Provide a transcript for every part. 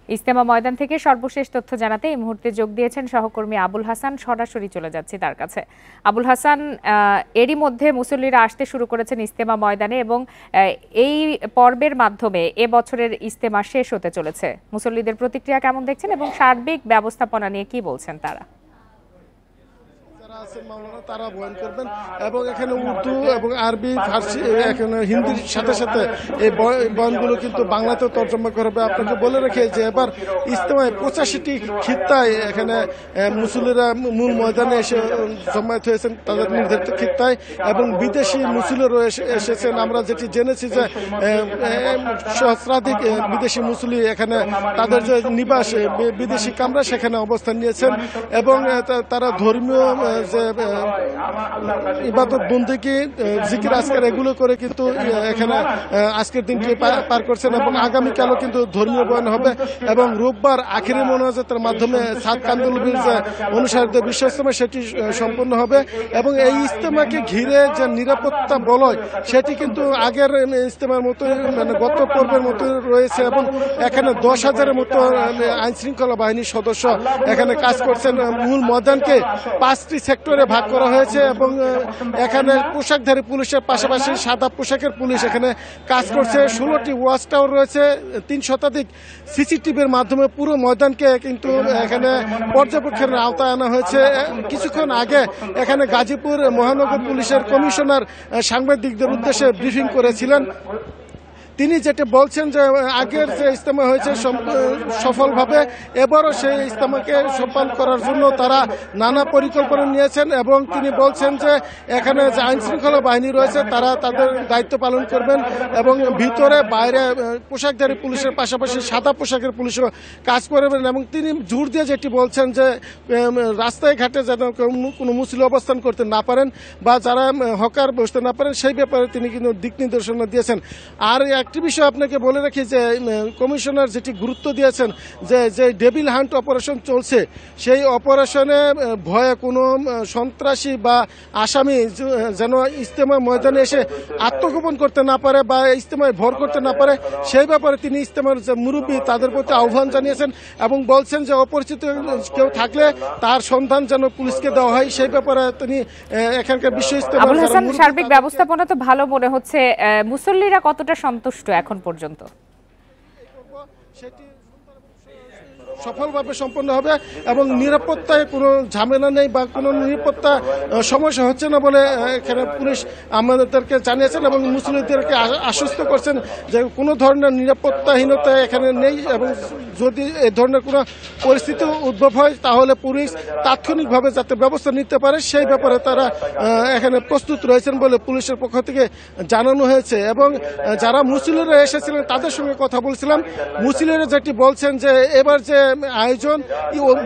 ইজতেমা ময়দান থেকে সর্বশেষ তথ্য জানাতে এই মুহূর্তে যোগ দিয়েছেন সহকর্মী আবুল হাসান। সরাসরি চলে যাচ্ছি তার কাছে। আবুল হাসান, এরই মধ্যে মুসল্লিরা আসতে শুরু করেছেন ইজতেমা ময়দানে এবং এই পর্বের মাধ্যমে এবছরের ইজতেমা শেষ হতে চলেছে। মুসল্লিদের প্রতিক্রিয়া কেমন দেখছেন এবং সার্বিক ব্যবস্থাপনা নিয়ে কি বলছেন তারা? তারা বয়ান করবেন এবং এখানে উর্দু এবং আরবি, ফার্সি, এখানে হিন্দির সাথে সাথে এই বয়ানগুলো কিন্তু বাংলাতেও তর্জমা করবে। আপনাকে বলে রেখে যে এবার ইজতেমায় 85টি খিত্তায় এখানে মুসল্লিরা মূল ময়দানে এসে জমায়েত হয়েছেন তাদের নির্ধারিত খিত্তায় এবং বিদেশি মুসল্লিরও এসেছেন। আমরা যেটি জেনেছি যে সহস্রাধিক বিদেশি মুসল্লি এখানে তাদের যে নিবাস বিদেশি কামরা সেখানে অবস্থান নিয়েছেন এবং তারা ধর্মীয় যে ইবাদত বন্দেগী, জিকির আজকার এগুলো করে কিন্তু এখানে আজকের দিনটি পার করছেন এবং আগামীকালও কিন্তু ধর্মীয় বয়ান হবে এবং রোববার আখেরি মোনাজাতের মাধ্যমে সাত কান্দুলবির যে অনুসারীদের বিশ্ব ইজতেমা সেটি সম্পন্ন হবে এবং এই ইজতেমাকে ঘিরে যে নিরাপত্তা বলয় সেটি কিন্তু আগের ইজতেমার মতো মানে গত পর্বের মতো রয়েছে এবং এখানে 10,000-এর মতো আইন শৃঙ্খলা বাহিনীর সদস্য এখানে কাজ করছেন। মূল ময়দানকে 5টি সেক্টরে ভাগ করা হয়েছে এবং এখানে পোশাকধারী পুলিশের পাশাপাশি সাদা পোশাকের পুলিশ এখানে কাজ করছে। 16টি ওয়াচ টাওয়ার রয়েছে, 3 শতাধিক সিসিটিভির মাধ্যমে পুরো ময়দানকে কিন্তু এখানে পর্যবেক্ষণের আওতায় আনা হয়েছে। কিছুক্ষণ আগে এখানে গাজীপুর মহানগর পুলিশের কমিশনার সাংবাদিকদের উদ্দেশ্যে ব্রিফিং করেছিলেন। তিনি যেটা বলছেন যে আগের যে ইজতেমা হয়েছে সফলভাবে এবারও সেই ইজতেমাকে সফল করার জন্য তারা নানা পরিকল্পনা নিয়েছেন এবং তিনি বলছেন যে এখানে যে আইন শৃঙ্খলা বাহিনী রয়েছে তারা তাদের দায়িত্ব পালন করবেন এবং ভিতরে বাইরে পোশাকধারী পুলিশের পাশাপাশি সাদা পোশাকের পুলিশও কাজ করবেন এবং তিনি জোর দিয়ে যেটি বলছেন যে রাস্তায় ঘাটে যেন কোনো মুসলিম অবস্থান করতে না পারেন বা যারা হকার বসতে না পারেন সেই ব্যাপারে তিনি কিন্তু দিক নির্দেশনা দিয়েছেন। আর একটি বিষয় আপনাকে বলে রাখি যে কমিশনার যেটি গুরুত্ব দিয়েছেন যে ডেভিল হান্ট অপারেশন চলছে সেই অপারেশনে ভয়ে কোনো সন্ত্রাসী বা আসামি যেন ইজতেমা ময়দানে এসে আত্মগোপন করতে না পারে বা ইজতেমায় ভর করতে না পারে সেই ব্যাপারে তিনি ইজতেমার যে মুরব্বী তাদের প্রতি আহ্বান জানিয়েছেন এবং বলছেন যে অপরিচিত কেউ থাকলে তার সন্ধান যেন পুলিশকে দেওয়া হয় সেই ব্যাপারে তিনি এখানকার বিশ্ব ইজতেমা। আবুল হাসান, সার্বিক ব্যবস্থাপনা তো ভালো মনে হচ্ছে, মুসল্লিরা কতটা সন্তুষ্ট এখন পর্যন্ত? সফলভাবে সম্পন্ন হবে এবং নিরাপত্তায় কোনো ঝামেলা নেই বা কোনো নিরাপত্তা সমস্যা হচ্ছে না বলে এখানে পুলিশ আমাদেরকে জানিয়েছেন এবং মুসলিমদেরকে আশ্বস্ত করছেন যে কোনো ধরনের নিরাপত্তাহীনতা এখানে নেই এবং যদি এই ধরনের কোনো পরিস্থিতি উদ্ভব হয় তাহলে পুলিশ তাৎক্ষণিকভাবে যাতে ব্যবস্থা নিতে পারে সেই ব্যাপারে তারা এখানে প্রস্তুত রয়েছেন বলে পুলিশের পক্ষ থেকে জানানো হয়েছে এবং যারা মুসলিমরা এসেছিলেন তাদের সঙ্গে কথা বলছিলাম। মুসলিমরা যেটি বলছেন যে এবার যে আয়োজন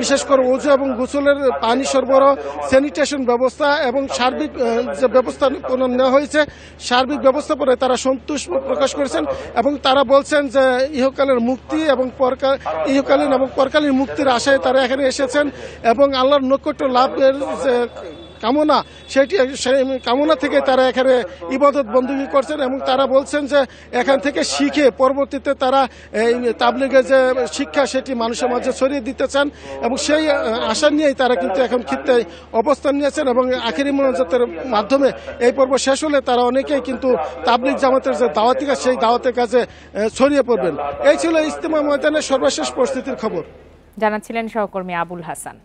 বিশেষ করে ওযু এবং গোসলের পানি সরবরাহ, স্যানিটেশন ব্যবস্থা এবং সার্বিক যে ব্যবস্থাপনা নেওয়া হয়েছে সার্বিক ব্যবস্থাপনায় তারা সন্তোষ প্রকাশ করেছেন এবং তারা বলছেন যে ইহকালের মুক্তি এবং ইহকালীন এবং পরকালীন মুক্তির আশায় তারা এখানে এসেছেন এবং আল্লাহর নৈকট্য লাভের যে কামনা সেটি কামনা থেকে তারা এখানে ইবাদত বন্দেগী করছেন এবং তারা বলছেন যে এখান থেকে শিখে পরবর্তীতে তারা এই তাবলীগের যে শিক্ষা সেটি মানুষের মাঝে ছড়িয়ে দিতে চান এবং সেই আশা নিয়েই তারা কিন্তু এখন খিত্তায় অবস্থান নিয়েছেন এবং আখেরি মোনাজাতের মাধ্যমে এই পর্ব শেষ হলে তারা অনেকেই কিন্তু তাবলীগ জামাতের যে দাওয়াতি কাজ সেই দাওয়াতের কাজে ছড়িয়ে পড়বেন। এই ছিল ইজতেমা ময়দানের সর্বশেষ পরিস্থিতির খবর। জানাচ্ছিলেন সহকর্মী আবুল হাসান।